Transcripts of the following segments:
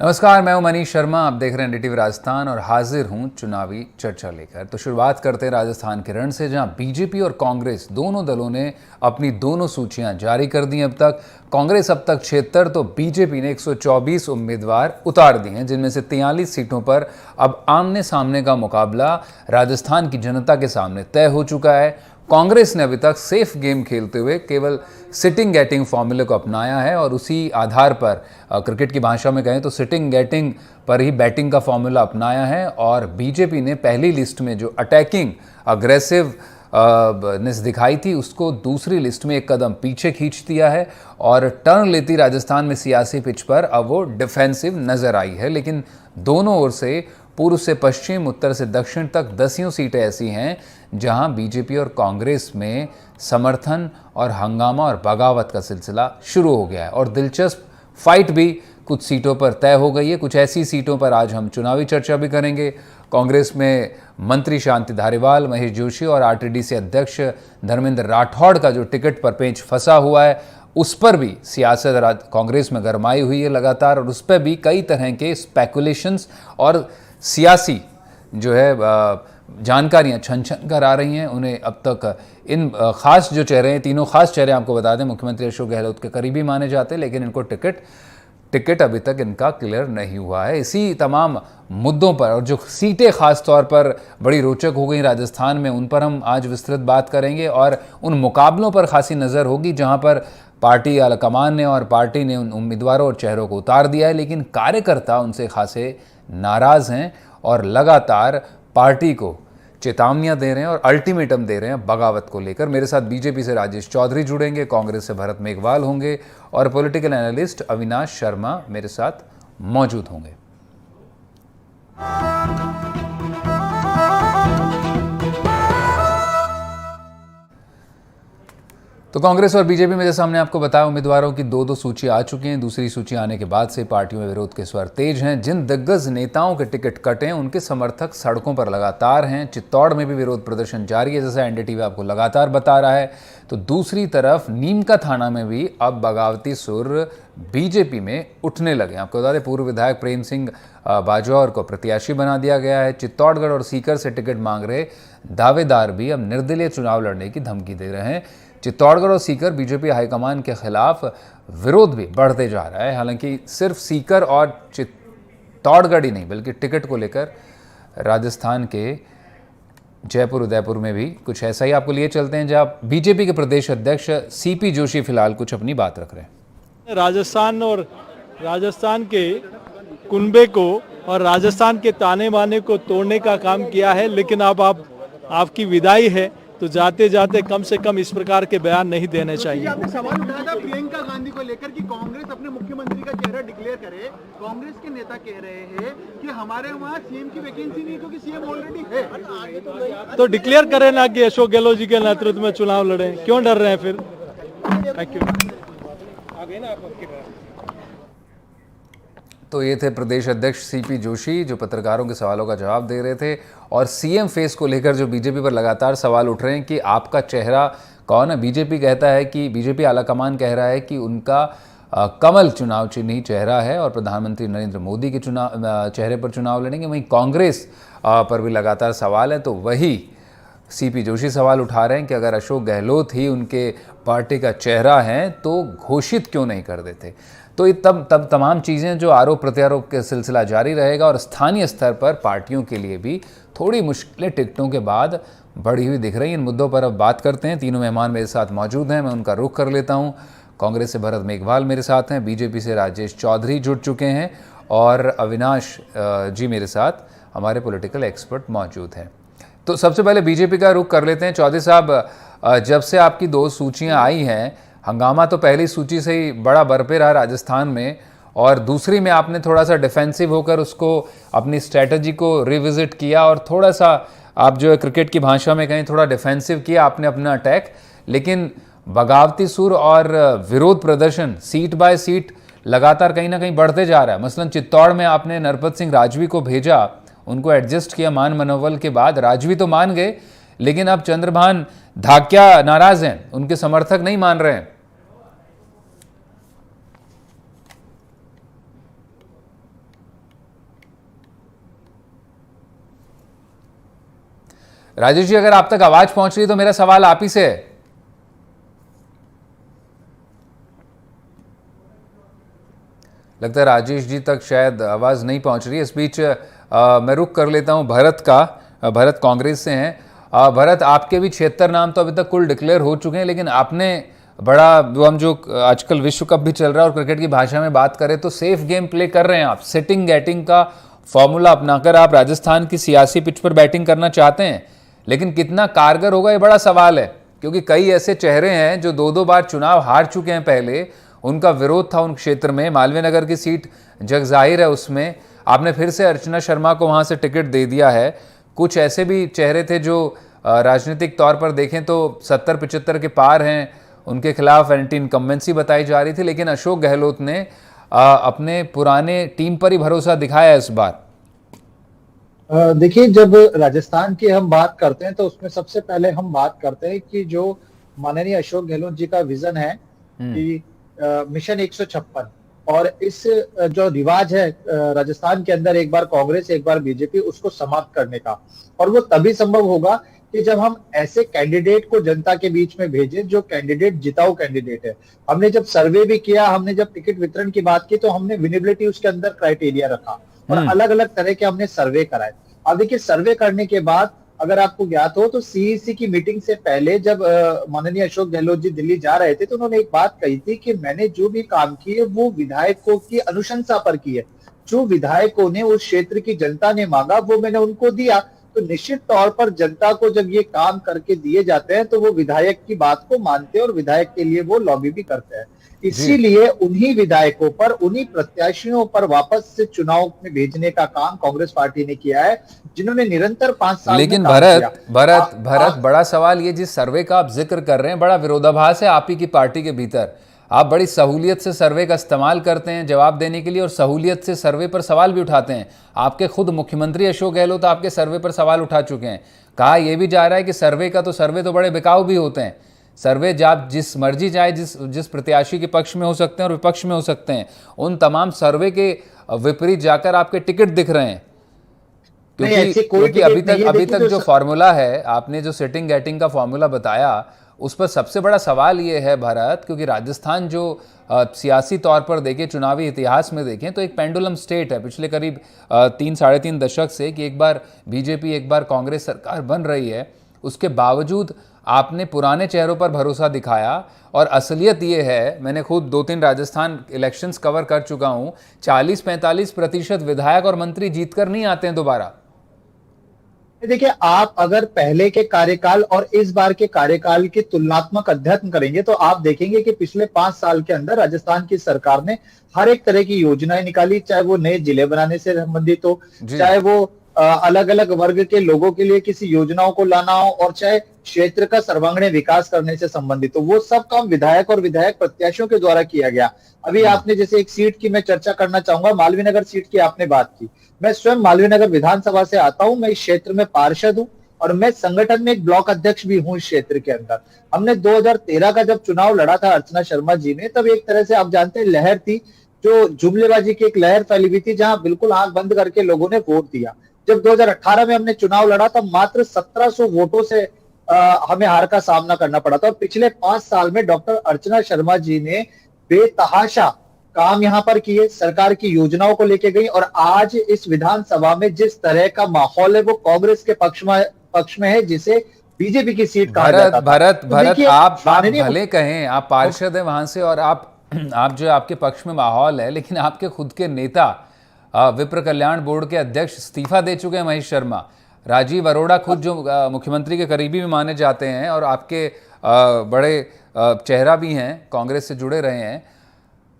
नमस्कार, मैं हूं मनीष शर्मा। आप देख रहे हैं एनडीटीवी राजस्थान और हाजिर हूं चुनावी चर्चा लेकर। तो शुरुआत करते हैं राजस्थान के रण से, जहां बीजेपी और कांग्रेस दोनों दलों ने अपनी दोनों सूचियां जारी कर दी। अब तक कांग्रेस अब तक 76 तो बीजेपी ने 124 उम्मीदवार उतार दिए हैं, जिनमें से 43 सीटों पर अब आमने सामने का मुकाबला राजस्थान की जनता के सामने तय हो चुका है। कांग्रेस ने अभी तक सेफ गेम खेलते हुए केवल सिटिंग गेटिंग फॉर्मूले को अपनाया है और उसी आधार पर क्रिकेट की भाषा में कहें तो सिटिंग गेटिंग पर ही बैटिंग का फॉर्मूला अपनाया है। और बीजेपी ने पहली लिस्ट में जो अटैकिंग अग्रेसिव नेस दिखाई थी, उसको दूसरी लिस्ट में एक कदम पीछे खींच दिया है और टर्न लेती राजस्थान में सियासी पिच पर अब वो डिफेंसिव नजर आई है। लेकिन दोनों ओर से, पूर्व से पश्चिम, उत्तर से दक्षिण तक दसियों सीटें ऐसी हैं जहां बीजेपी और कांग्रेस में समर्थन और हंगामा और बगावत का सिलसिला शुरू हो गया है और दिलचस्प फाइट भी कुछ सीटों पर तय हो गई है। कुछ ऐसी सीटों पर आज हम चुनावी चर्चा भी करेंगे। कांग्रेस में मंत्री शांति धारीवाल, महेश जोशी और आरटीडीसी अध्यक्ष धर्मेंद्र राठौड़ का जो टिकट पर पेंच फंसा हुआ है, उस पर भी सियासत कांग्रेस में गरमाई हुई है लगातार और उस पर भी कई तरह के स्पेकुलेशंस और सियासी जो है जानकारियां छन छन कर आ रही हैं। उन्हें अब तक इन खास जो चेहरे हैं, तीनों खास चेहरे आपको बता दें, मुख्यमंत्री अशोक गहलोत के करीबी माने जाते हैं, लेकिन इनको टिकट अभी तक इनका क्लियर नहीं हुआ है। इसी तमाम मुद्दों पर और जो सीटें खास तौर पर बड़ी रोचक हो गई राजस्थान में, उन पर हम आज विस्तृत बात करेंगे और उन मुकाबलों पर खासी नज़र होगी जहां पर पार्टी आलाकमान ने और पार्टी ने उन उम्मीदवारों और चेहरों को उतार दिया है, लेकिन कार्यकर्ता उनसे खासे नाराज़ हैं और लगातार पार्टी को चेतावनियां दे रहे हैं और अल्टीमेटम दे रहे हैं बगावत को लेकर। मेरे साथ बीजेपी से राजेश चौधरी जुड़ेंगे, कांग्रेस से भरत मेघवाल होंगे और पॉलिटिकल एनालिस्ट अविनाश शर्मा मेरे साथ मौजूद होंगे। तो कांग्रेस और बीजेपी में जैसा हमने आपको बताया, उम्मीदवारों की दो सूची आ चुकी हैं। दूसरी सूची आने के बाद से पार्टियों में विरोध के स्वर तेज हैं। जिन दिग्गज नेताओं के टिकट कटे हैं, उनके समर्थक सड़कों पर लगातार हैं। चित्तौड़ में भी विरोध प्रदर्शन जारी है, जैसा एनडीटीवी आपको लगातार बता रहा है। तो दूसरी तरफ नीमका थाना में भी अब बगावती सुर बीजेपी में उठने लगे। आपको बता दें, पूर्व विधायक प्रेम सिंह बाजौर को प्रत्याशी बना दिया गया है। चित्तौड़गढ़ और सीकर से टिकट मांग रहे दावेदार भी अब निर्दलीय चुनाव लड़ने की धमकी दे रहे हैं। चित्तौड़गढ़ और सीकर बीजेपी हाईकमान के खिलाफ विरोध भी बढ़ते जा रहा है। हालांकि सिर्फ सीकर और चित्तौड़गढ़ ही नहीं, बल्कि टिकट को लेकर राजस्थान के जयपुर, उदयपुर में भी कुछ ऐसा ही आपको लिए चलते हैं, जहां बीजेपी के प्रदेश अध्यक्ष सीपी जोशी फिलहाल कुछ अपनी बात रख रहे हैं। राजस्थान के कुनबे को और राजस्थान के ताने बाने को तोड़ने का काम किया है, लेकिन अब आपकी विदाई है तो जाते जाते कम से कम इस प्रकार के बयान नहीं देने चाहिए। आपने सवाल उठाया था प्रियंका गांधी को लेकर कि कांग्रेस अपने मुख्यमंत्री का चेहरा डिक्लेयर करे। कांग्रेस के नेता कह रहे हैं कि हमारे वहाँ सीएम की वैकेंसी नहीं, क्योंकि सीएम ऑलरेडी है। तो डिक्लेयर करें ना कि अशोक गहलोत जी के नेतृत्व में चुनाव लड़े, क्यों डर रहे हैं फिर? Thank you. तो ये थे प्रदेश अध्यक्ष सीपी जोशी, जो पत्रकारों के सवालों का जवाब दे रहे थे। और सीएम फेस को लेकर जो बीजेपी पर लगातार सवाल उठ रहे हैं कि आपका चेहरा कौन है। बीजेपी कहता है कि बीजेपी आलाकमान कह रहा है कि उनका कमल चुनाव चिन्ह चेहरा है और प्रधानमंत्री नरेंद्र मोदी के चेहरे पर चुनाव लड़ेंगे। वहीं कांग्रेस पर भी लगातार सवाल है। तो वही सीपी जोशी सवाल उठा रहे हैं कि अगर अशोक गहलोत ही उनके पार्टी का चेहरा है तो घोषित क्यों नहीं कर देते। तो तब तमाम चीज़ें जो आरोप प्रत्यारोप के सिलसिला जारी रहेगा और स्थानीय स्तर पर पार्टियों के लिए भी थोड़ी मुश्किलें टिकटों के बाद बढ़ी हुई दिख रही हैं। इन मुद्दों पर अब बात करते हैं। तीनों मेहमान मेरे साथ मौजूद हैं, मैं उनका रुख कर लेता हूं। कांग्रेस से भरत मेघवाल मेरे साथ हैं, बीजेपी से राजेश चौधरी जुड़ चुके हैं और अविनाश जी मेरे साथ हमारे पॉलिटिकल एक्सपर्ट मौजूद हैं। तो सबसे पहले बीजेपी का रुख कर लेते हैं। चौधरी साहब, जब से आपकी दो सूचियाँ आई हैं, हंगामा तो पहली सूची से ही बड़ा बरपे रहा राजस्थान में और दूसरी में आपने थोड़ा सा डिफेंसिव होकर उसको अपनी स्ट्रैटेजी को रिविजिट किया और थोड़ा सा आप जो है क्रिकेट की भाषा में कहीं थोड़ा डिफेंसिव किया आपने अपना अटैक। लेकिन बगावती सुर और विरोध प्रदर्शन सीट बाय सीट लगातार कहीं ना कहीं बढ़ते जा रहा है। मसलन चित्तौड़ में आपने नरपत सिंह राजवी को भेजा, उनको एडजस्ट किया मान मनोबल के बाद। राजवी तो मान गए, लेकिन अब चंद्रभान धाक्या नाराज हैं, उनके समर्थक नहीं मान रहे हैं। राजेश जी, अगर आप तक आवाज पहुंच रही है तो मेरा सवाल आप ही से है। लगता है राजेश जी तक शायद आवाज नहीं पहुंच रही है। इस बीच मैं रुक कर लेता हूं भरत का। भरत कांग्रेस से हैं। भरत, आपके भी 76 नाम तो अभी तक कुल डिक्लेयर हो चुके हैं, लेकिन आपने बड़ा, हम जो आजकल विश्व कप भी चल रहा है और क्रिकेट की भाषा में बात करें तो सेफ गेम प्ले कर रहे हैं आप। सिटिंग बैटिंग का फॉर्मूला अपनाकर आप राजस्थान की सियासी पिच पर बैटिंग करना चाहते हैं, लेकिन कितना कारगर होगा ये बड़ा सवाल है, क्योंकि कई ऐसे चेहरे हैं जो 2-2 बार चुनाव हार चुके हैं। पहले उनका विरोध था उन क्षेत्र में, मालवीय नगर की सीट जग जाहिर है, उसमें आपने फिर से अर्चना शर्मा को वहां से टिकट दे दिया है। कुछ ऐसे भी चेहरे थे जो राजनीतिक तौर पर देखें तो 70-75 के पार हैं, उनके खिलाफ एंटी इनकम्बेंसी बताई जा रही थी, लेकिन अशोक गहलोत ने अपने पुराने टीम पर ही भरोसा दिखाया इस बार। देखिए, जब राजस्थान की हम बात करते हैं तो उसमें सबसे पहले हम बात करते हैं कि जो माननीय अशोक गहलोत जी का विजन है कि मिशन 156, और इस जो रिवाज है राजस्थान के अंदर एक बार कांग्रेस एक बार बीजेपी, उसको समाप्त करने का, और वो तभी संभव होगा कि जब हम ऐसे कैंडिडेट को जनता के बीच में भेजें जो कैंडिडेट जिताऊ कैंडिडेट है। हमने जब सर्वे भी किया, हमने जब टिकट वितरण की बात की, तो हमने विनेबिलिटी उसके अंदर क्राइटेरिया रखा और अलग अलग तरह के हमने सर्वे कराए। अब देखिए, सर्वे करने के बाद अगर आपको ज्ञात हो तो सीईसी की मीटिंग से पहले जब माननीय अशोक गहलोत जी दिल्ली जा रहे थे तो उन्होंने एक बात कही थी कि मैंने जो भी काम किए वो विधायकों की अनुशंसा पर की है। जो विधायकों ने, उस क्षेत्र की जनता ने मांगा, वो मैंने उनको दिया। तो निश्चित तौर पर जनता को जब ये काम करके दिए जाते हैं तो वो विधायक की बात को मानते हैं और विधायक के लिए वो लॉबी भी करते हैं। इसीलिए उन्हीं विधायकों पर, उन्हीं प्रत्याशियों पर वापस से चुनाव में भेजने का काम कांग्रेस पार्टी ने किया है, जिन्होंने निरंतर 5 साल लेकिन में काम किया। भरत, बड़ा सवाल ये, जिस सर्वे का आप जिक्र कर रहे हैं, बड़ा विरोधाभास है आप ही की पार्टी के भीतर। आप बड़ी सहूलियत से सर्वे का इस्तेमाल करते हैं जवाब देने के लिए, और सहूलियत से सर्वे पर सवाल भी उठाते हैं। आपके खुद मुख्यमंत्री अशोक गहलोत आपके सर्वे पर सवाल उठा चुके हैं। कहा यह भी जा रहा है कि सर्वे तो बड़े बिकाऊ भी होते हैं। सर्वे जब जिस मर्जी चाहे, जिस प्रत्याशी के पक्ष में हो सकते हैं और विपक्ष में हो सकते हैं, उन तमाम सर्वे के विपरीत जाकर आपके टिकट दिख रहे हैं। क्योंकि अभी तक जो फॉर्मूला है, आपने जो सिटिंग बैटिंग का फॉर्मूला बताया, उस पर सबसे बड़ा सवाल ये है भरत, क्योंकि राजस्थान जो सियासी तौर पर देखें, चुनावी इतिहास में देखें तो एक पेंडुलम स्टेट है पिछले करीब 3-3.5 दशक से, कि एक बार बीजेपी एक बार कांग्रेस सरकार बन रही है। उसके बावजूद आपने पुराने चेहरों पर भरोसा दिखाया, और असलियत ये है, मैंने खुद 2-3 राजस्थान इलेक्शंस कवर कर चुका हूं, 40-45% विधायक और मंत्री जीतकर नहीं आते हैं दोबारा। देखिए, आप अगर पहले के कार्यकाल और इस बार के कार्यकाल की तुलनात्मक अध्ययन करेंगे तो आप देखेंगे कि पिछले 5 साल के अंदर राजस्थान की सरकार ने हर एक तरह की योजनाएं निकाली, चाहे वो नए जिले बनाने से संबंधित हो, चाहे वो अलग अलग वर्ग के लोगों के लिए किसी योजनाओं को लाना हो, और चाहे क्षेत्र का सर्वांगीण विकास करने से संबंधित हो, वो सब काम विधायक और विधायक प्रत्याशियों के द्वारा किया गया। अभी आपने जैसे एक सीट की मैं चर्चा करना चाहूंगा, मालवीय नगर सीट की आपने बात की। मैं स्वयं मालवीय नगर विधानसभा से आता हूं, मैं इस क्षेत्र में पार्षद हूं और मैं संगठन में एक ब्लॉक अध्यक्ष भी हूं इस क्षेत्र के अंदर। हमने 2013 का जब चुनाव लड़ा था अर्चना शर्मा जी ने, तब एक तरह से आप जानते हैं लहर थी, जो जुमलेबाजी की एक लहर फैली हुई थी, जहां बिल्कुल आंख बंद करके लोगों ने वोट दिया। जब 2018 में हमने चुनाव लड़ा तब मात्र 1700 वोटों से हमें हार का सामना करना पड़ा था। और पिछले 5 साल में डॉक्टर अर्चना शर्मा जी ने बेतहाशा काम यहाँ पर किए, सरकार की योजनाओं को लेके गई, और आज इस विधानसभा में जिस तरह का माहौल है वो कांग्रेस के पक्ष में है, जिसे बीजेपी की सीट कहा जाता था। भरत, आप भले कहें आप पार्षद हैं वहां से, और आप जो आपके पक्ष में माहौल है, लेकिन आपके खुद के नेता विप्र कल्याण बोर्ड के अध्यक्ष इस्तीफा दे चुके हैं, महेश शर्मा। राजीव अरोड़ा खुद जो मुख्यमंत्री के करीबी भी माने जाते हैं और आपके बड़े चेहरा भी हैं, कांग्रेस से जुड़े रहे हैं,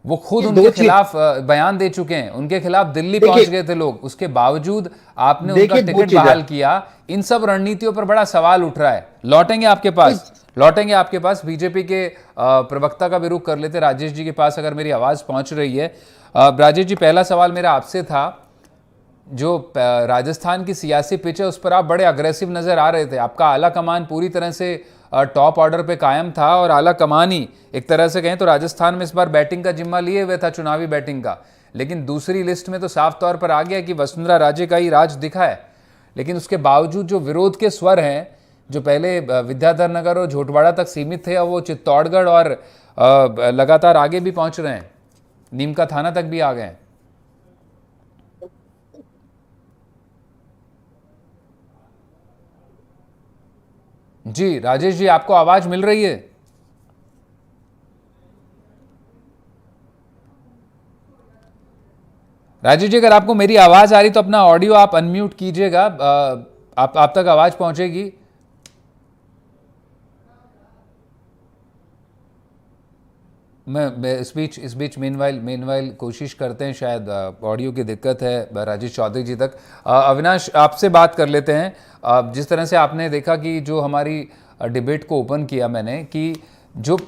वो खुद उनके खिलाफ बयान दे चुके हैं। उनके खिलाफ दिल्ली पहुंच गए थे लोग, उसके बावजूद आपने उनका टिकट बहाल किया। इन सब रणनीतियों पर बड़ा सवाल उठ रहा है। लौटेंगे आपके पास बीजेपी के प्रवक्ता का भी रुख कर लेते, राजेश जी के पास अगर मेरी आवाज पहुंच रही है। राजेश जी, पहला सवाल मेरा आपसे था, जो राजस्थान की सियासी पिच है उस पर आप बड़े अग्रेसिव नजर आ रहे थे। आपका आला कमान पूरी तरह से टॉप ऑर्डर पे कायम था, और आला कमान ही एक तरह से कहें तो राजस्थान में इस बार बैटिंग का जिम्मा लिए हुए था, चुनावी बैटिंग का। लेकिन दूसरी लिस्ट में तो साफ तौर पर आ गया कि वसुंधरा राजे का ही राज दिखा है। लेकिन उसके बावजूद जो विरोध के स्वर हैं, जो पहले विद्याधर नगर और झोटवाड़ा तक सीमित थे, अब वो चित्तौड़गढ़ और लगातार आगे भी पहुंच रहे हैं, नीमका थाना तक भी आ गए हैं। जी राजेश जी, आपको आवाज मिल रही है? राजेश जी, अगर आपको मेरी आवाज आ रही तो अपना ऑडियो आप अनम्यूट कीजिएगा, आप तक आवाज पहुंचेगी। मैं इस बीच मेनवाइल कोशिश करते हैं, शायद ऑडियो की दिक्कत है राजेश चौधरी जी तक। अविनाश, आपसे बात कर लेते हैं। जिस तरह से आपने देखा कि जो हमारी डिबेट को ओपन किया मैंने, कि जो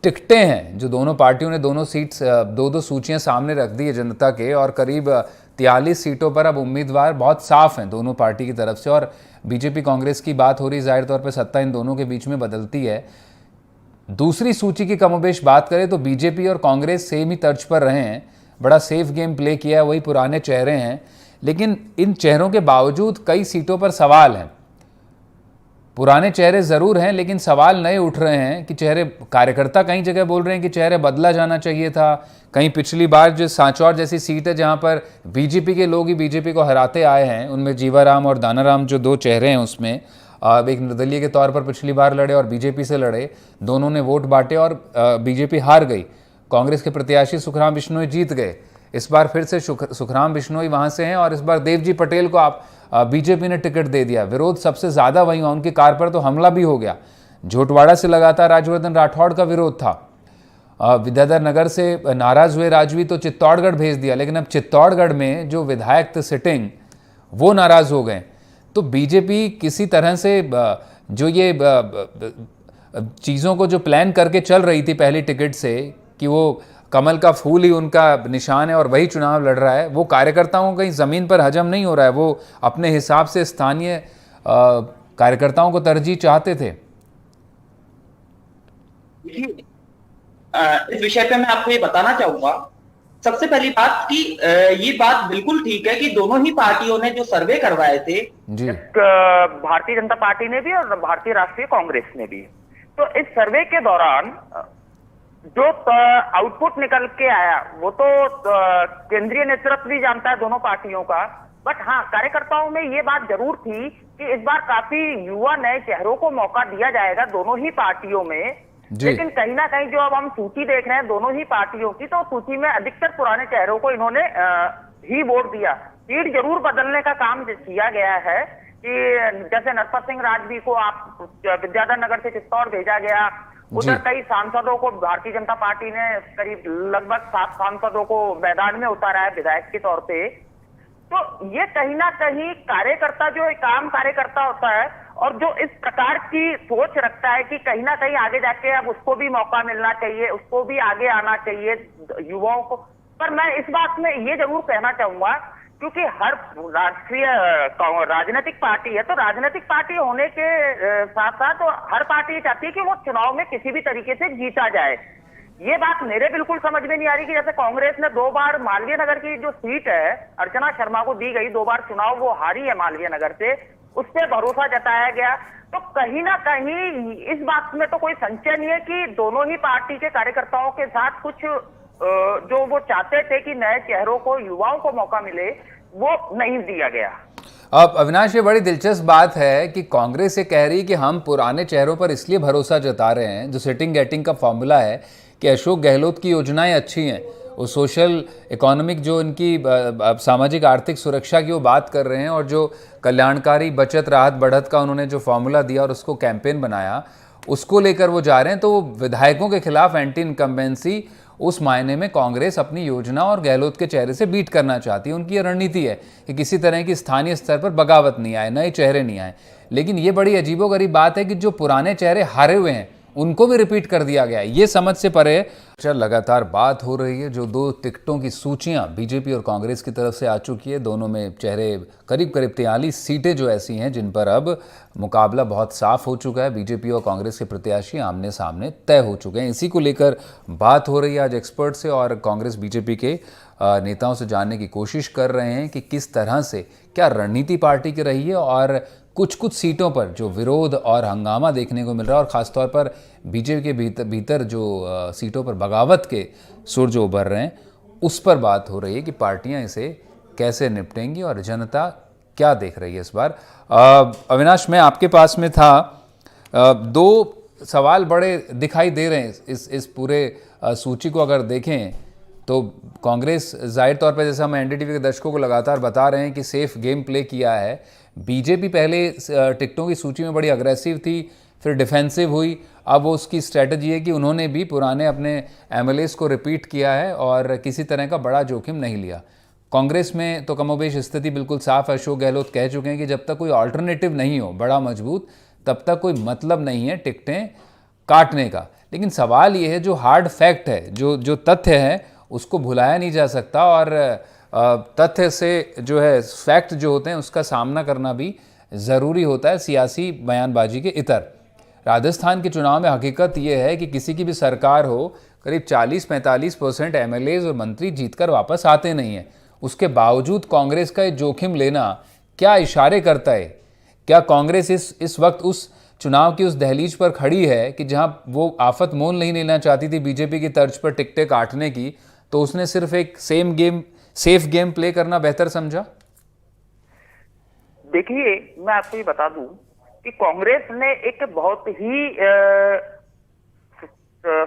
टिकटें हैं, जो दोनों पार्टियों ने दोनों सीट्स दो सूचियां सामने रख दी है जनता के, और करीब 43 सीटों पर अब उम्मीदवार बहुत साफ हैं दोनों पार्टी की तरफ से, और बीजेपी कांग्रेस की बात हो रही, जाहिर तौर पर सत्ता इन दोनों के बीच में बदलती है। दूसरी सूची की कमोबेश बात करें तो बीजेपी और कांग्रेस सेम ही तर्ज पर रहे हैं, बड़ा सेफ गेम प्ले किया है, वही पुराने चेहरे हैं, लेकिन इन चेहरों के बावजूद कई सीटों पर सवाल हैं। पुराने चेहरे जरूर हैं, लेकिन सवाल नए उठ रहे हैं कि चेहरे, कार्यकर्ता कई जगह बोल रहे हैं कि चेहरे बदला जाना चाहिए था। कहीं पिछली बार जो सांचौर जैसी सीट है जहां पर बीजेपी के लोग ही बीजेपी को हराते आए हैं, उनमें जीवाराम और दानाराम जो दो चेहरे हैं, उसमें एक निर्दलीय के तौर पर पिछली बार लड़े और बीजेपी से लड़े, दोनों ने वोट बांटे और बीजेपी हार गई। कांग्रेस के प्रत्याशी सुखराम बिश्नोई जीत गए। इस बार फिर से सुखराम बिश्नोई वहां से हैं, और इस बार देवजी पटेल को बीजेपी ने टिकट दे दिया। विरोध सबसे ज्यादा वहीं हुआ, उनकी कार पर तो हमला भी हो गया। झोटवाड़ा से लगातार राजवर्धन राठौड़ का विरोध था। विद्याधर नगर से नाराज हुए राजवी तो चित्तौड़गढ़ भेज दिया, लेकिन अब चित्तौड़गढ़ में जो विधायक थे सिटिंग, वो नाराज हो गए। तो बीजेपी किसी तरह से जो ये चीज़ों को जो प्लान करके चल रही थी पहली टिकट से, कि वो कमल का फूल ही उनका निशान है और वही चुनाव लड़ रहा है, वो कार्यकर्ताओं को कहीं ज़मीन पर हजम नहीं हो रहा है। वो अपने हिसाब से स्थानीय कार्यकर्ताओं को तरजीह चाहते थे। इस विषय पे मैं आपको ये बताना चाहूंगा, सबसे पहली बात कि ये बात बिल्कुल ठीक है कि दोनों ही पार्टियों ने जो सर्वे करवाए थे, जी, भारतीय जनता पार्टी ने भी और भारतीय राष्ट्रीय कांग्रेस ने भी, तो इस सर्वे के दौरान जो आउटपुट निकल के आया वो तो केंद्रीय नेतृत्व भी जानता है दोनों पार्टियों का, बट हाँ, कार्यकर्ताओं में ये बात जरूर थी कि इस बार काफी युवा नए चेहरों को मौका दिया जाएगा दोनों ही पार्टियों में। लेकिन कहीं ना कहीं जो अब हम सूची देख रहे हैं दोनों ही पार्टियों की, तो सूची में अधिकतर पुराने चेहरों को इन्होंने ही वोट दिया। सीट जरूर बदलने का काम किया गया है, कि जैसे नरपत सिंह राजवी को आप विद्याधर नगर से चित्तौड़ भेजा गया, उधर कई सांसदों को भारतीय जनता पार्टी ने करीब लगभग 7 सांसदों को मैदान में उतारा है विधायक के तौर पे। तो ये कहीं ना कहीं कार्यकर्ता जो एक आम कार्यकर्ता होता है और जो इस प्रकार की सोच रखता है कि कहीं ना कहीं आगे जाके अब उसको भी मौका मिलना चाहिए, उसको भी आगे आना चाहिए युवाओं को। पर मैं इस बात में ये जरूर कहना चाहूंगा, क्योंकि हर राष्ट्रीय राजनीतिक पार्टी है, तो राजनीतिक पार्टी होने के साथ साथ तो हर पार्टी चाहती है कि वो चुनाव में किसी भी तरीके से जीता जाए। ये बात मेरे बिल्कुल समझ में नहीं आ रही कि जैसे कांग्रेस ने 2 बार मालवीय नगर की जो सीट है अर्चना शर्मा को दी गई, 2 बार चुनाव वो हारी है मालवीय नगर से, उस पर भरोसा जताया गया। तो कहीं ना कहीं इस बात में तो कोई संशय नहीं है कि दोनों ही पार्टी के कार्यकर्ताओं के साथ कुछ जो वो चाहते थे कि नए चेहरों को, युवाओं को मौका मिले, वो नहीं दिया गया। अब अविनाश, ये बड़ी दिलचस्प बात है कि कांग्रेस ये कह रही है कि हम पुराने चेहरों पर इसलिए भरोसा जता रहे हैं, जो सिटिंग गेटिंग का फॉर्मूला है कि अशोक गहलोत की योजनाएं अच्छी हैं, वो सोशल इकोनॉमिक जो इनकी सामाजिक आर्थिक सुरक्षा की वो बात कर रहे हैं, और जो कल्याणकारी बचत राहत बढ़त का उन्होंने जो फॉर्मूला दिया और उसको कैंपेन बनाया, उसको लेकर वो जा रहे हैं। तो वो विधायकों के खिलाफ एंटी इनकम्बेंसी, उस मायने में कांग्रेस अपनी योजना और गहलोत के चेहरे से बीट करना चाहती है। उनकी रणनीति है कि किसी तरह की स्थानीय स्तर पर बगावत नहीं आए, नए चेहरे नहीं आए। लेकिन ये बड़ी अजीबोगरीब बात है कि जो पुराने चेहरे हारे हुए हैं उनको भी रिपीट कर दिया गया है। ये समझ से परे लगातार बात हो रही है। जो 2 टिकटों की सूचियां बीजेपी और कांग्रेस की तरफ से आ चुकी है, दोनों में चेहरे करीब 43 सीटें जो ऐसी हैं जिन पर अब मुकाबला बहुत साफ हो चुका है। बीजेपी और कांग्रेस के प्रत्याशी आमने सामने तय हो चुके हैं। इसी को लेकर बात हो रही है आज एक्सपर्ट से, और कांग्रेस बीजेपी के नेताओं से जानने की कोशिश कर रहे हैं कि किस तरह से क्या रणनीति पार्टी की रही है और कुछ कुछ सीटों पर जो विरोध और हंगामा देखने को मिल रहा है और ख़ासतौर पर बीजेपी के भीतर जो सीटों पर बगावत के सुर जो उभर रहे हैं उस पर बात हो रही है कि पार्टियां इसे कैसे निपटेंगी और जनता क्या देख रही है इस बार। अविनाश, मैं आपके पास में था, दो सवाल बड़े दिखाई दे रहे हैं इस पूरे सूची को अगर देखें तो कांग्रेस जाहिर तौर पर, जैसा हम एनडीटीवी के दर्शकों को लगातार बता रहे हैं कि सेफ गेम प्ले किया है। बीजेपी पहले टिकटों की सूची में बड़ी अग्रेसिव थी, फिर डिफेंसिव हुई, अब वो उसकी स्ट्रैटेजी है कि उन्होंने भी पुराने अपने एमएलएस को रिपीट किया है और किसी तरह का बड़ा जोखिम नहीं लिया। कांग्रेस में तो कमोबेश स्थिति बिल्कुल साफ है। अशोक गहलोत कह चुके हैं कि जब तक कोई ऑल्टरनेटिव नहीं हो बड़ा मजबूत, तब तक कोई मतलब नहीं है टिकटें काटने का। लेकिन सवाल ये है, जो हार्ड फैक्ट है, जो तथ्य है, उसको भुलाया नहीं जा सकता और तथ्य से जो है, फैक्ट जो होते हैं उसका सामना करना भी ज़रूरी होता है सियासी बयानबाजी के इतर। राजस्थान के चुनाव में हकीकत यह है कि किसी की भी सरकार हो, करीब 40-45% एमएलएज और मंत्री जीतकर वापस आते नहीं हैं। उसके बावजूद कांग्रेस का ये जोखिम लेना क्या इशारे करता है? क्या कांग्रेस इस वक्त उस चुनाव की उस दहलीज पर खड़ी है कि जहां वो आफत मोल नहीं लेना चाहती थी बीजेपी की तर्ज पर टिकटें काटने की, तो उसने सिर्फ एक सेफ गेम प्ले करना बेहतर समझा? देखिए, मैं आपको ये बता दूं कि कांग्रेस ने एक बहुत ही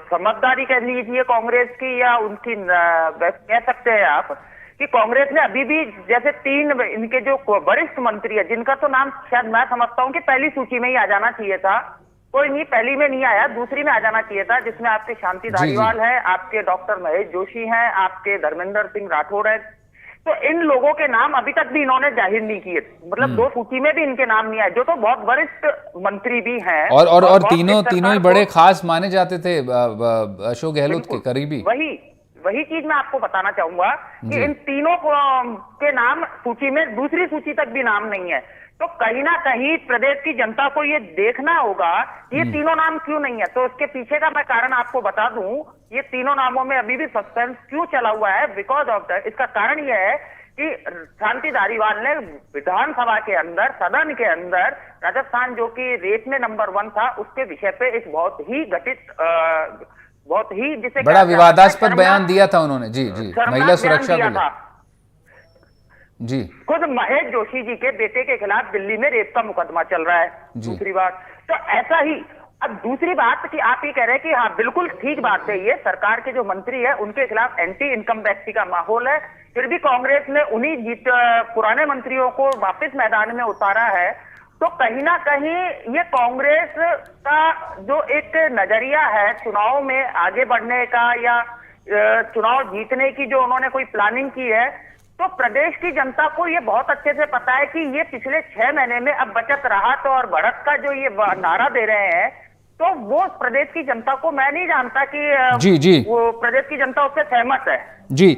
समझदारी कह लीजिए कांग्रेस की, या उनकी कह सकते हैं आप कि कांग्रेस ने अभी भी, जैसे 3 इनके जो वरिष्ठ मंत्री है, जिनका तो नाम शायद मैं समझता हूं कि पहली सूची में ही आ जाना चाहिए था, कोई नहीं, पहली में नहीं आया, दूसरी में आ जाना चाहिए था, जिसमें आपके शांति धारीवाल है, आपके डॉक्टर महेश जोशी हैं, आपके धर्मेंद्र सिंह राठौड़ है। तो इन लोगों के नाम अभी तक भी इन्होंने जाहिर नहीं किए, मतलब 2 सूची में भी इनके नाम नहीं आए, जो तो बहुत वरिष्ठ मंत्री भी हैं और तीनों ही बड़े खास माने जाते थे अशोक गहलोत के करीबी। वही चीज मैं आपको बताना चाहूंगा कि इन तीनों के नाम सूची में, दूसरी सूची तक भी नाम नहीं है। तो कहीं ना कहीं प्रदेश की जनता को ये देखना होगा ये तीनों नाम क्यों नहीं है। तो उसके पीछे का मैं कारण आपको बता दूं, ये तीनों नामों में अभी भी सस्पेंस क्यों चला हुआ है, बिकॉज ऑफ दैट। इसका कारण यह है कि शांति धारीवाल ने विधानसभा के अंदर, सदन के अंदर, राजस्थान जो कि रेट में नंबर 1 था, उसके विषय पे एक बहुत ही घटित, बहुत ही जिसे बड़ा विवादास्पद बयान दिया था उन्होंने। जी, महिला सुरक्षा को था जी। खुद महेश जोशी जी के बेटे के खिलाफ दिल्ली में रेप का मुकदमा चल रहा है। दूसरी बात तो ऐसा ही, अब दूसरी बात कि आप ये कह रहे हैं कि हाँ बिल्कुल ठीक बात है, ये सरकार के जो मंत्री है उनके खिलाफ एंटी इनकम टैक्स का माहौल है, फिर भी कांग्रेस ने उन्हीं पुराने मंत्रियों को वापस मैदान में उतारा है। तो कहीं ना कहीं ये कांग्रेस का जो एक नजरिया है चुनाव में आगे बढ़ने का, या चुनाव जीतने की जो उन्होंने कोई प्लानिंग की है, तो प्रदेश की जनता को ये बहुत अच्छे से पता है कि ये पिछले 6 महीने में अब बचत राहत और बढ़त का जो ये नारा दे रहे हैं, तो वो प्रदेश की जनता को, मैं नहीं जानता कि जी वो प्रदेश की जनता उससे सहमत है। जी।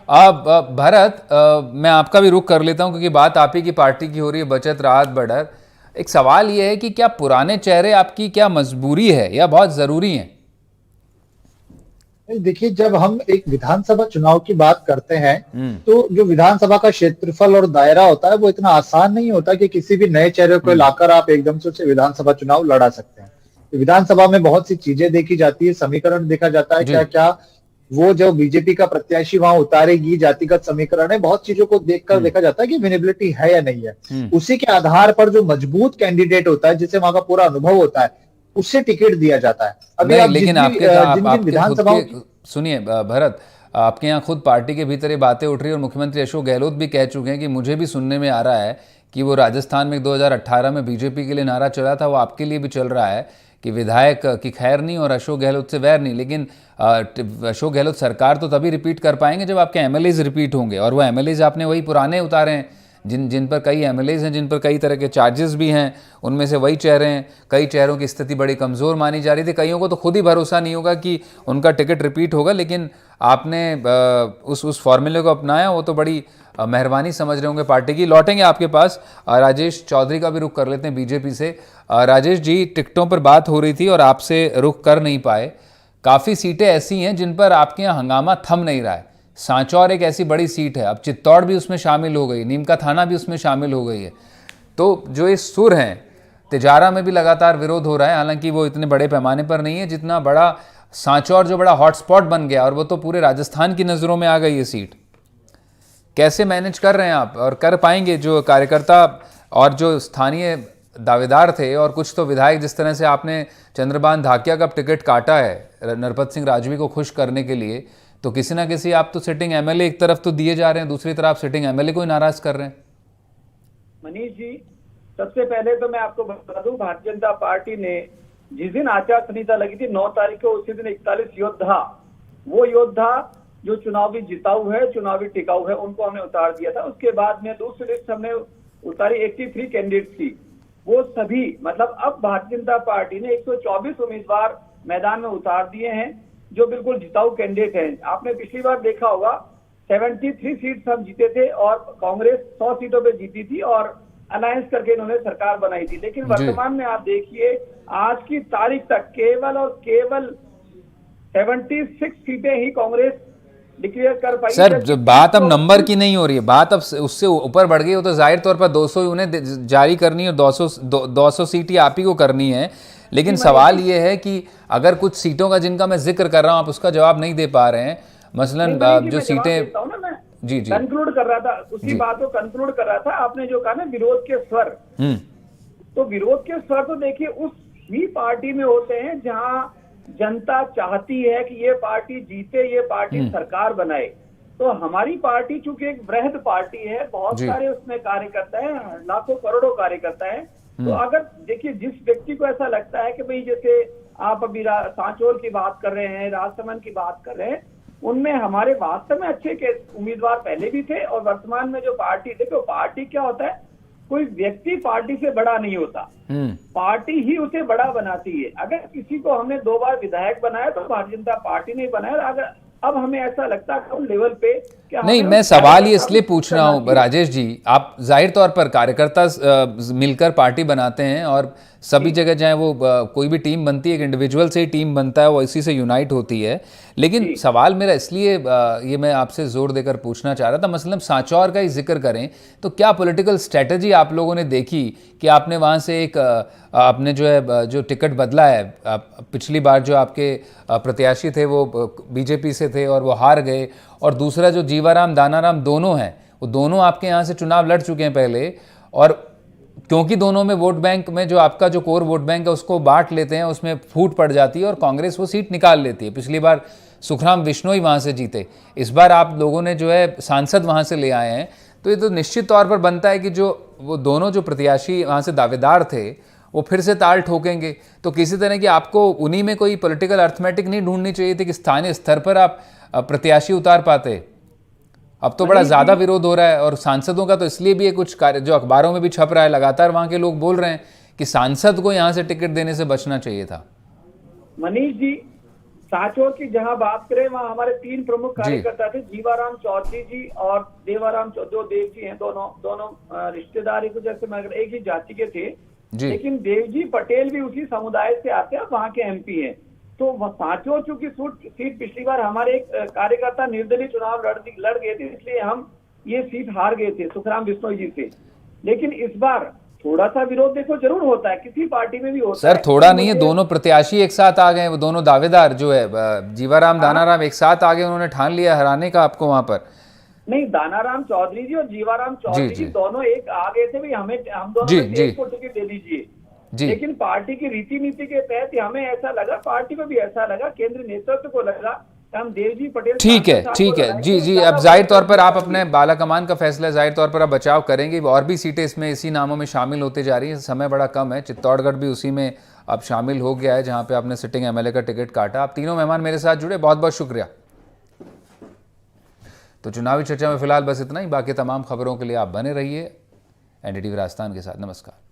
अब भरत, मैं आपका भी रुख कर लेता हूं क्योंकि बात आप ही की पार्टी की हो रही है, बचत राहत बढ़त। एक सवाल यह है कि क्या पुराने चेहरे आपकी क्या मजबूरी है या बहुत जरूरी हैं? देखिए, जब हम एक विधानसभा चुनाव की बात करते हैं तो जो विधानसभा का क्षेत्रफल और दायरा होता है वो इतना आसान नहीं होता कि किसी भी नए चेहरे को लाकर आप एकदम से उसे विधानसभा चुनाव लड़ा सकते हैं। तो विधानसभा में बहुत सी चीजें देखी जाती है, समीकरण देखा जाता है, क्या वो जो बीजेपी का प्रत्याशी वहां उतारेगी, जातिगत समीकरण है, बहुत चीजों को देखकर देखा जाता है कि विनेबिलिटी है या नहीं है। उसी के आधार पर जो मजबूत कैंडिडेट होता है, जिसे वहां का पूरा अनुभव होता है, उससे टिकट दिया जाता है। अभी आप लेकिन आपके सुनिए भरत, आपके यहाँ खुद पार्टी के भीतर ये बातें उठ रही है और मुख्यमंत्री अशोक गहलोत भी कह चुके हैं कि मुझे भी सुनने में आ रहा है कि वो राजस्थान में 2018 में बीजेपी के लिए नारा चला था, वो आपके लिए भी चल रहा है कि विधायक की खैर नहीं और अशोक गहलोत से वैर नहीं। लेकिन अशोक गहलोत सरकार तो तभी रिपीट कर पाएंगे जब आपके एमएलएज रिपीट होंगे, और वो एमएलएज आपने वही पुराने उतारे हैं जिन पर कई एमएलएज हैं, जिन पर कई तरह के चार्जेस भी हैं, उनमें से वही चेहरे हैं। कई चेहरों की स्थिति बड़ी कमज़ोर मानी जा रही थी, कईयों को तो खुद ही भरोसा नहीं होगा कि उनका टिकट रिपीट होगा, लेकिन आपने उस फॉर्मूले को अपनाया, वो तो बड़ी मेहरबानी समझ रहे होंगे पार्टी की। लौटेंगे आपके पास, राजेश चौधरी का भी रुख कर लेते हैं बीजेपी से। राजेश जी, टिकटों पर बात हो रही थी और आपसे रुख कर नहीं पाए। काफ़ी सीटें ऐसी हैं जिन पर आपके यहाँ हंगामा थम नहीं रहा है, सांचौर एक ऐसी बड़ी सीट है, अब चित्तौड़ भी उसमें शामिल हो गई, नीमका थाना भी उसमें शामिल हो गई है। तो जो ये सुर हैं, तिजारा में भी लगातार विरोध हो रहा है, हालांकि वो इतने बड़े पैमाने पर नहीं है जितना बड़ा सांचौर जो बड़ा हॉटस्पॉट बन गया, और वो तो पूरे राजस्थान की नज़रों में आ गई ये सीट। कैसे मैनेज कर रहे हैं आप, और कर पाएंगे? जो कार्यकर्ता और जो स्थानीय दावेदार थे और कुछ तो विधायक, जिस तरह से आपने चंद्रभान धाकिया का टिकट काटा है नरपत सिंह राजवी को खुश करने के लिए, तो किसी ना किसी आप तो सिटिंग एमएलए एक तरफ तो दिए जा रहे हैं, दूसरी तरफ सिटिंग एमएलए को ही नाराज कर रहे हैं। मनीष जी, सबसे पहले तो मैं आपको बता दूं, भारतीय जनता पार्टी ने जिस दिन आचार संहिता लगी थी 9 तारीख को, उसी दिन 41 योद्धा, वो योद्धा जो चुनावी जिताऊ है, चुनावी टिकाऊ है, उनको हमने उतार दिया था। उसके बाद में दूसरी लिस्ट हमने उतारी 83 कैंडिडेट की, वो सभी मतलब अब भारतीय जनता पार्टी ने 124 उम्मीदवार मैदान में उतार दिए हैं जो बिल्कुल जिताऊ कैंडिडेट हैं। आपने पिछली बार देखा होगा 73 सीट्स हम जीते थे और कांग्रेस 100 सीटों पे जीती थी और अलायंस करके इन्होंने सरकार बनाई थी। लेकिन वर्तमान में आप देखिए, आज की तारीख तक केवल और केवल 76 सीटें ही कांग्रेस डिक्लेयर कर पाई। सर, जो बात अब नंबर की नहीं हो रही है, बात अब उससे ऊपर बढ़ गई हो, तो जाहिर तौर पर 200 ही उन्हें जारी करनी है और 200 सीट ही आप ही को करनी है। लेकिन सवाल ये है कि अगर कुछ सीटों का जिनका मैं जिक्र कर रहा हूं, आप उसका जवाब नहीं दे पा रहे हैं, मसलन जो सीटें, जी जी कंक्लूड कर रहा था, उसी बात को कंक्लूड कर रहा था। आपने जो कहा ना विरोध के स्वर, तो विरोध के स्वर तो देखिए उस ही पार्टी में होते हैं जहां जनता चाहती है कि ये पार्टी जीते, ये पार्टी सरकार बनाए। तो हमारी पार्टी चूंकि एक वृहद पार्टी है, बहुत सारे उसमें कार्यकर्ता है, लाखों करोड़ों कार्यकर्ता है। तो अगर देखिए जिस व्यक्ति को ऐसा लगता है कि भाई जैसे आप अभी सांचौर की बात कर रहे हैं, राजसमंद की बात कर रहे हैं, उनमें हमारे वास्तव में अच्छे के उम्मीदवार पहले भी थे और वर्तमान में जो पार्टी, देखो पार्टी क्या होता है, कोई व्यक्ति पार्टी से बड़ा नहीं होता, पार्टी ही उसे बड़ा बनाती है। अगर किसी को हमने 2 बार विधायक बनाया तो भारतीय जनता पार्टी ने बनाया। अगर अब हमें ऐसा लगता है कम लेवल पे क्या नहीं, मैं सवाल ये इसलिए पूछ रहा हूँ राजेश जी, आप जाहिर तौर पर कार्यकर्ता मिलकर पार्टी बनाते हैं और सभी जगह चाहे वो कोई भी टीम बनती है, एक इंडिविजुअल से ही टीम बनता है, वो इसी से यूनाइट होती है। लेकिन सवाल मेरा इसलिए ये मैं आपसे जोर देकर पूछना चाह रहा था, मसलन सांचौर का ही जिक्र करें तो क्या पॉलिटिकल स्ट्रेटजी आप लोगों ने देखी कि आपने वहाँ से एक आपने जो है जो टिकट बदला है, पिछली बार जो आपके प्रत्याशी थे वो बीजेपी से थे और वो हार गए, और दूसरा जो जीवाराम दानाराम दोनों हैं, वो दोनों आपके यहाँ से चुनाव लड़ चुके हैं पहले, और क्योंकि दोनों में वोट बैंक में जो आपका जो कोर वोट बैंक है उसको बांट लेते हैं, उसमें फूट पड़ जाती है और कांग्रेस वो सीट निकाल लेती है। पिछली बार सुखराम बिश्नोई वहाँ से जीते, इस बार आप लोगों ने जो है सांसद वहाँ से ले आए हैं, तो ये तो निश्चित तौर पर बनता है कि जो वो दोनों जो प्रत्याशी वहाँ से दावेदार थे वो फिर से ताल ठोकेंगे। तो किसी तरह की आपको उन्हीं में कोई पॉलिटिकल अर्थमेटिक नहीं ढूंढनी चाहिए थी कि स्थानीय स्तर पर आप प्रत्याशी उतार पाते? अब तो बड़ा ज्यादा विरोध हो रहा है, और सांसदों का तो इसलिए भी है, कुछ कार्य जो अखबारों में भी छप रहा है लगातार, वहां के लोग बोल रहे हैं कि सांसद को यहां से टिकट देने से बचना चाहिए था। मनीष जी, सांचौर की जहां बात करें वहां हमारे 3 प्रमुख कार्यकर्ता थे, जीवाराम चौधरी जी और देवाराम जो देव जी हैं, दोनों रिश्तेदार को जैसे मगर एक ही जाति के थे, लेकिन देवजी पटेल भी उसी समुदाय से आते हैं, वहां के एमपी हैं। तो सांचौर चूंकि सीट पिछली बार हमारे एक कार्यकर्ता निर्दलीय चुनाव लड़ गए थे, इसलिए हम ये सीट हार गए थे सुखराम बिश्नोई जी से। लेकिन इस बार थोड़ा सा विरोध देखो जरूर होता है, किसी पार्टी में भी होता है। सर थोड़ा नहीं है, दोनों प्रत्याशी एक साथ आ गए, वो दोनों दावेदार जो है जीवाराम दानाराम एक साथ आ गए, उन्होंने ठान लिया हराने का आपको वहां पर। नहीं, दानाराम चौधरी जी और जीवाराम चौधरी जी दोनों एक आ गए थे, भाई हम दोनों एक को टिकट दे दीजिए। लेकिन पार्टी की रीति नीति के तहत हमें ऐसा लगा, पार्टी को भी ऐसा लगा, केंद्रीय नेतृत्व को लगा, हम देवजी पटेल। ठीक है जी। अब जाहिर तौर पर आप अपने बाला कमान का फैसला जाहिर तौर पर आप बचाव करेंगे, और भी सीटें इसमें इसी नामों में शामिल होते जा रही है, समय बड़ा कम है। चित्तौड़गढ़ भी उसी में अब शामिल हो गया है जहां पे आपने सिटिंग एमएलए का टिकट काटा। आप तीनों मेहमान मेरे साथ जुड़े, बहुत बहुत शुक्रिया। तो चुनावी चर्चा में फिलहाल बस इतना ही, बाकी तमाम खबरों के लिए आप बने रहिए एनडीटीवी राजस्थान के साथ। नमस्कार।